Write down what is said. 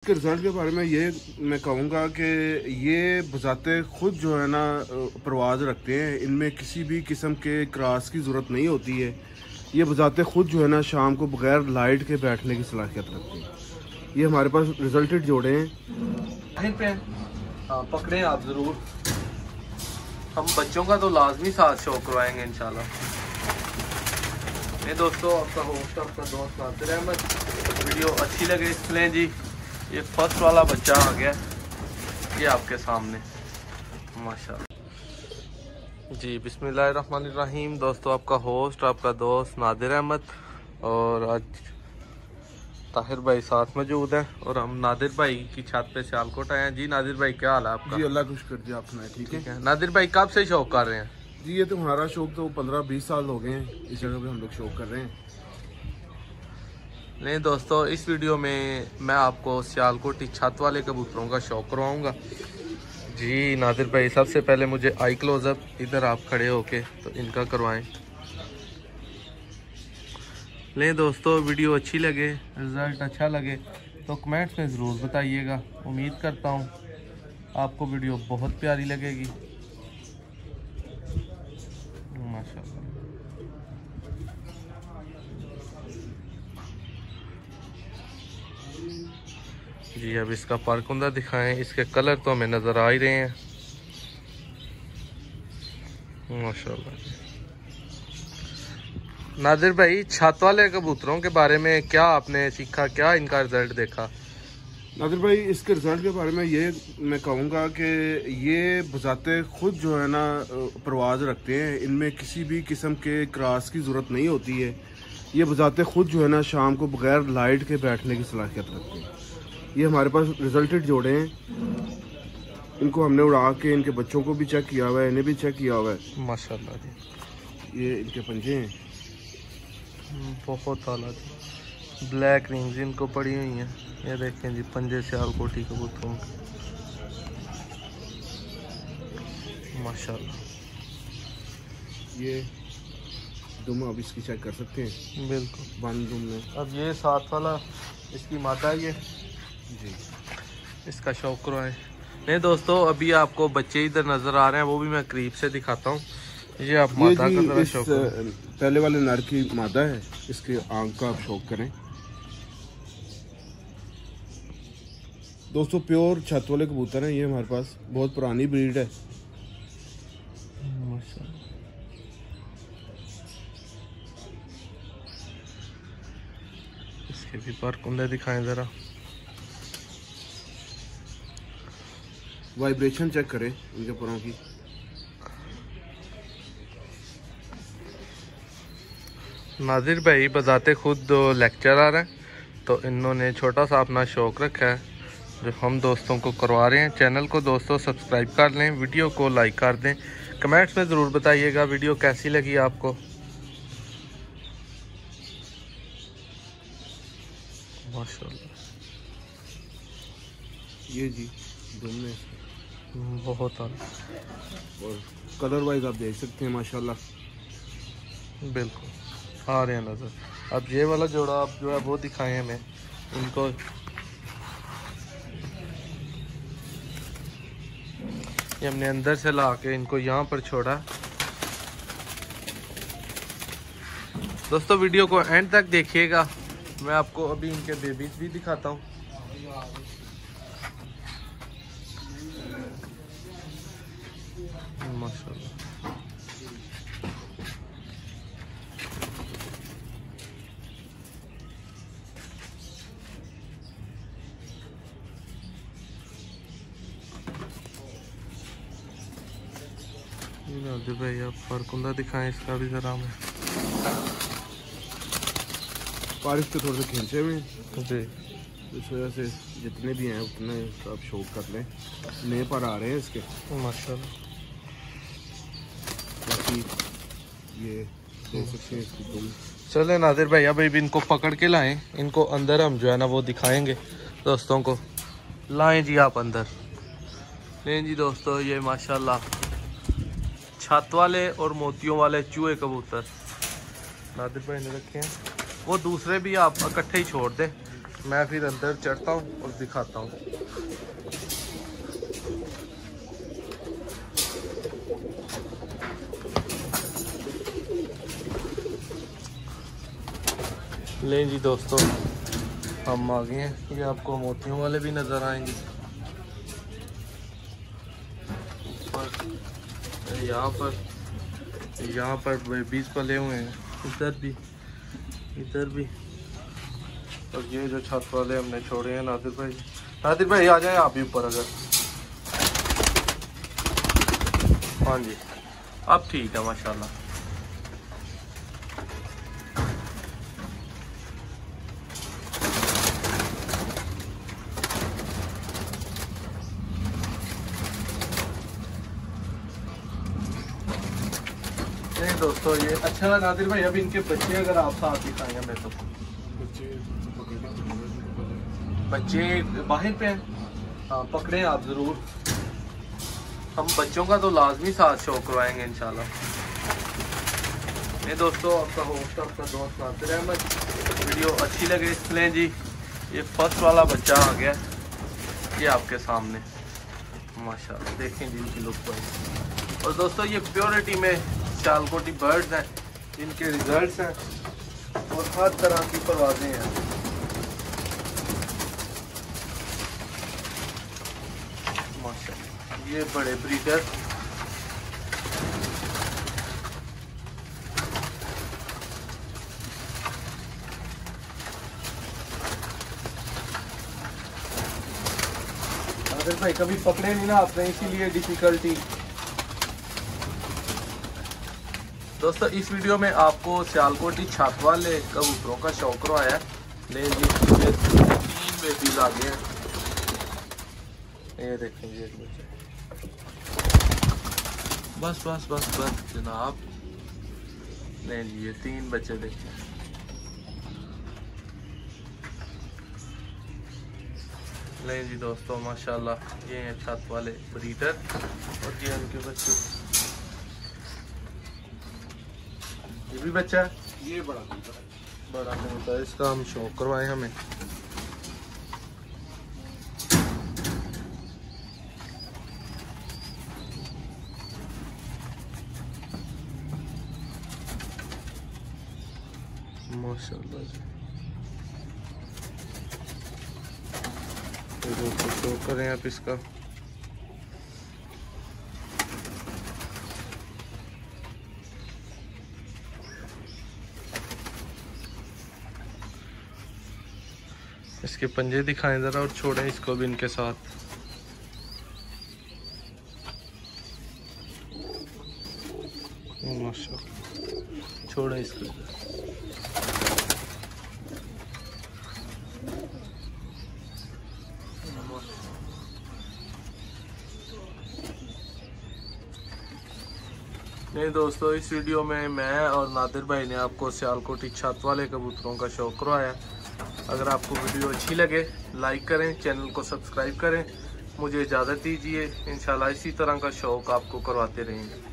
के रिज़ल्ट के बारे में ये मैं कहूँगा कि ये बज़ाते खुद जो है ना परवाज़ रखते हैं। इनमें किसी भी किस्म के क्रॉस की ज़रूरत नहीं होती है। ये बज़ाते खुद जो है ना शाम को बग़ैर लाइट के बैठने की सलाहियत रखते हैं। ये हमारे पास रिजल्टेड जोड़े हैं। पकड़े आप ज़रूर, हम बच्चों का तो लाजमी साथ शो करवाएंगे इंशाल्लाह। ये दोस्तों आपका होस्ट आपका दोस्त नादिर अहमद। वीडियो अच्छी लगे इसलिए जी ये फर्स्ट वाला बच्चा आ गया, ये आपके सामने माशाल्लाह जी। बिस्मिल्लाहिर्रहमानिर्रहीम। दोस्तों आपका होस्ट आपका दोस्त नादिर अहमद और आज ताहिर भाई साथ मौजूद है और हम नादिर भाई की छत पे सियालकोट आए हैं। जी नादिर भाई क्या हाल है आपका? जी अल्लाह खुश कर दिया आपने। ठीक है नादिर भाई कब से शौक कर रहे हैं? जी ये तो हमारा शौक तो 15-20 साल हो गए हैं, इस जगह पे हम लोग शौक कर रहे हैं। नहीं दोस्तों, इस वीडियो में मैं आपको सियालकोटी छत वाले कबूतरों का शौक करवाऊंगा। जी नादिर भाई सबसे पहले मुझे आई क्लोजअप इधर आप खड़े होके तो इनका करवाएं। ले दोस्तों, वीडियो अच्छी लगे, रिज़ल्ट अच्छा लगे तो कमेंट्स में ज़रूर बताइएगा। उम्मीद करता हूँ आपको वीडियो बहुत प्यारी लगेगी माशाल्लाह। जी अब इसका पारकुंदा दिखाएं। इसके कलर तो हमें नज़र आ ही रहे हैं माशाल्लाह। नादिर भाई छत वाले कबूतरों के बारे में क्या आपने सीखा, क्या इनका रिजल्ट देखा? नादिर भाई इसके रिज़ल्ट के बारे में ये मैं कहूँगा कि ये बज़ाते खुद जो है ना परवाज़ रखते हैं। इनमें किसी भी किस्म के क्रॉस की ज़रूरत नहीं होती है। ये बज़ाते खुद जो है ना शाम को बग़ैर लाइट के बैठने की सलाहियत रखते हैं। ये हमारे पास रिजल्टेड जोड़े हैं। इनको हमने उड़ा के इनके बच्चों को भी चेक किया हुआ है, इन्हें भी चेक किया हुआ है माशाल्लाह जी। ये इनके पंजे हैं बहुत आला जी। ब्लैक रिंग्स इनको पड़ी हुई हैं, ये देखें जी पंजे सियालकोटी कबूतरों के माशाल्लाह। ये दुम अब इसकी चेक कर सकते हैं बिल्कुल बंद दुम में। अब ये साथ वाला इसकी माता ये जी इसका शौक करवाएं। नहीं दोस्तों, अभी आपको बच्चे इधर नज़र आ रहे हैं, वो भी मैं करीब से दिखाता हूँ। ये आप माता का जरा शौक करें। पहले वाले नर की मादा है, इसके आंख का आप शौक करें। दोस्तों प्योर छत वाले कबूतर हैं ये, हमारे पास बहुत पुरानी ब्रीड है। इसके भी पारकुंदे दिखाएं जरा। वाइब्रेशन चेक करें इनके पुरों की। नादिर भाई बताते खुद लेक्चरर हैं, तो इन्होंने छोटा सा अपना शौक रखा है जो हम दोस्तों को करवा रहे हैं। चैनल को दोस्तों सब्सक्राइब कर लें, वीडियो को लाइक कर दें, कमेंट्स में ज़रूर बताइएगा वीडियो कैसी लगी आपको माशाल्लाह। ये जी दोनों बहुत और कलर वाइज आप देख सकते हैं माशाल्लाह। बिल्कुल आ रहे हैं नज़र। अब ये वाला जोड़ा आप जो है वो दिखाएं हमें। इनको ये हमने अंदर से ला के इनको यहाँ पर छोड़ा। दोस्तों वीडियो को एंड तक देखिएगा, मैं आपको अभी इनके बेबीज भी दिखाता हूँ। माशाल्लाह भाई आप पारकुंदा दिखाएं इसका भी जरा हमें। बारिश के थोड़े से खींचे हुए जी, इस वजह से जितने भी हैं उतने आप शौक कर लें। नए पर आ रहे हैं इसके माशाल्लाह। बाकी ये देख सकते हैं इसकी दुम। चले नादिर भाई अब इनको पकड़ के लाएं, इनको अंदर हम जो है ना वो दिखाएंगे दोस्तों को। लाएं जी आप अंदर। लें जी दोस्तों, ये माशाल्लाह छत वाले और मोतियों वाले चूहे कबूतर नादिर भाई ने रखे हैं। वो दूसरे भी आप इकट्ठे ही छोड़ दें, मैं फिर अंदर चढ़ता हूँ और दिखाता हूँ। लें जी दोस्तों, हम आ गए हैं। ये आपको मोतियों वाले भी नज़र आएंगे। यहाँ पर बेबीज पले हुए हैं, इधर भी। और ये जो छत वाले हमने छोड़े हैं नादिर भाई आ जाए आप भी ऊपर अगर। हाँ जी, अब ठीक है माशाल्लाह। नहीं दोस्तों, ये अच्छा नादिर भाई, अब इनके बच्चे अगर आप साथ दिखाएंगे हमें तो। बच्चे बाहर पे हैं, हाँ पकड़े आप ज़रूर। हम बच्चों का तो लाजमी साथ शो करवाएंगे इंशाल्लाह। ये दोस्तों, आपका होस्ट आपका दोस्त नादिर अहमद। वीडियो अच्छी लगे लें जी। ये फर्स्ट वाला बच्चा आ गया, ये आपके सामने माशाल्लाह। देखें जी इनकी लुक पर। और दोस्तों, ये प्योरिटी में सियालकोटी बर्ड्स हैं, इनके रिजल्ट्स हैं और हर तरह की परवाजें हैं। माशाल्लाह, ये बड़े ब्रीडर। अगर भाई कभी पकड़े नहीं ना आपने, इसीलिए डिफिकल्टी। दोस्तों, इस वीडियो में आपको सियालकोटी छत वाले कबूतरों का शौक करवाया। ले जी, 3 बेबीज आ गए हैं। ये देखेंगे एक बच्चे। बस जनाब। ले जी, ये 3 बच्चे देखें। ले जी दोस्तों, माशाल्लाह, ये हैं छत वाले ब्रीडर और ये उनके बच्चे। ये भी बच्चा है, ये बड़ा कबूतर है। इसका हम शौक करवाए हमें। माशाल्लाह जी, शौक करें आप इसका। इसके पंजे दिखाएं जरा और छोड़ें इसको भी इनके साथ। माशाल्लाह, छोड़ें इसको। नहीं दोस्तों, इस वीडियो में मैं और नादिर भाई ने आपको सियालकोटी छत वाले कबूतरों का शौक करवाया। अगर आपको वीडियो अच्छी लगे लाइक करें, चैनल को सब्सक्राइब करें। मुझे इजाज़त दीजिए, इंशाल्लाह इसी तरह का शौक आपको करवाते रहेंगे।